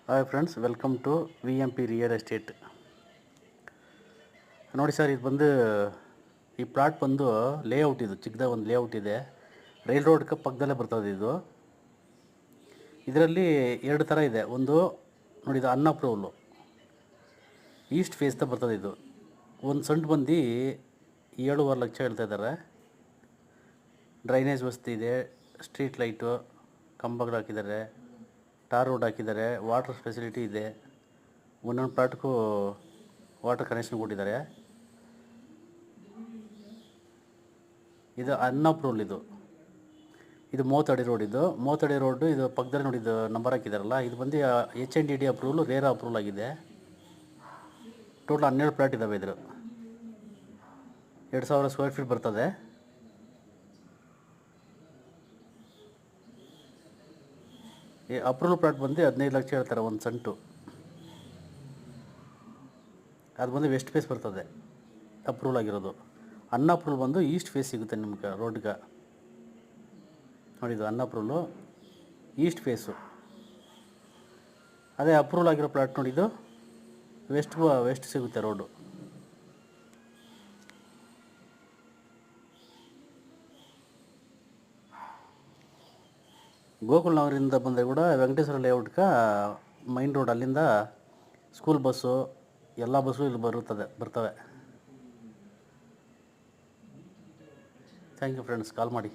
Hi friends, welcome to VMP real estate. ನೋಡಿ sir, ಇದು ಬಂದು ಈ ಪ್ಲಾಟ್ ಬಂದು ಲೇಔಟ್. ಇದು ಚಿಕ್ಕದಾಗ ಒಂದು ಲೇಔಟ್ ಇದೆ, ರೈಲ್ ರೋಡ್ಗೆ ಪಕ್ಕದಲ್ಲೇ ಬರ್ತದೆ. ಇದರಲ್ಲಿ ಎರಡು ಥರ ಇದೆ. ಒಂದು ನೋಡಿ, ಇದು ಅನ್ಅಪ್ರೂವಲು ಈಸ್ಟ್ ಫೇಸ್ದ ಬರ್ತದೆ. ಇದು ಒಂದು ಸೆಂಟ್ ಬಂದು 7.5 ಲಕ್ಷ ಹೇಳ್ತಾ ಇದ್ದಾರೆ. ಡ್ರೈನೇಜ್ ವ್ಯವಸ್ಥೆ ಇದೆ, ಸ್ಟ್ರೀಟ್ ಲೈಟು, ಕಂಬಗಳು ಹಾಕಿದ್ದಾರೆ, ಟಾರ್ ರೋಡ್ ಹಾಕಿದ್ದಾರೆ, ವಾಟರ್ ಫೆಸಿಲಿಟಿ ಇದೆ. ಒಂದೊಂದು ಪ್ಲಾಟ್ಗೂ ವಾಟರ್ ಕನೆಕ್ಷನ್ ಕೊಟ್ಟಿದ್ದಾರೆ. ಇದು ಅನ್ಅಪ್ರೂವಲ್. ಇದು 30 ಅಡಿ ರೋಡ್. ಇದು 30 ಅಡಿ ರೋಡು. ಇದು ಪಕ್ಕದಲ್ಲಿ ನೋಡಿ, ಇದು ನಂಬರ್ ಹಾಕಿದ್ದಾರಲ್ಲ, ಇದು ಬಂದು HNDD ಅಪ್ರೂವಲು, ರೇರಾ ಅಪ್ರೂವಲ್ ಆಗಿದೆ. ಟೋಟಲ್ 12 ಪ್ಲಾಟ್ ಇದ್ದಾವೆ. ಇದ್ರ 2000 ಸ್ಕ್ವೇರ್ ಫೀಟ್ ಬರ್ತದೆ. ಈ ಅಪ್ರೂವಲ್ ಪ್ಲಾಟ್ ಬಂದು 15 ಲಕ್ಷ ಹೇಳ್ತಾರೆ ಒಂದು ಸೆಂಟು. ಅದು ಬಂದು ವೆಸ್ಟ್ ಫೇಸ್ ಬರ್ತದೆ ಅಪ್ರೂವಲ್ ಆಗಿರೋದು. ಅನ್ಅಪ್ರೂವಲ್ ಬಂದು ಈಸ್ಟ್ ಫೇಸ್ ಸಿಗುತ್ತೆ ನಿಮ್ಗೆ ರೋಡ್ಗೆ. ನೋಡಿದ್ದು ಅನ್ಅಪ್ರೂವಲು ಈಸ್ಟ್ ಫೇಸು. ಅದೇ ಅಪ್ರೂವಲ್ ಆಗಿರೋ ಪ್ಲಾಟ್ ನೋಡಿದ್ದು ವೆಸ್ಟ್ ಸಿಗುತ್ತೆ ರೋಡು. ಗೋಕುಲ್ನಗರಿಂದ ಬಂದರೆ ಕೂಡ ವೆಂಕಟೇಶ್ವರ ಲೇಔಟ್ಗೆ ಮೈನ್ ರೋಡ್, ಅಲ್ಲಿಂದ ಸ್ಕೂಲ್ ಬಸ್ಸು ಎಲ್ಲ ಬಸ್ಸು ಇಲ್ಲಿ ಬರ್ತವೆ. ಥ್ಯಾಂಕ್ ಯು ಫ್ರೆಂಡ್ಸ್, ಕಾಲ್ ಮಾಡಿ.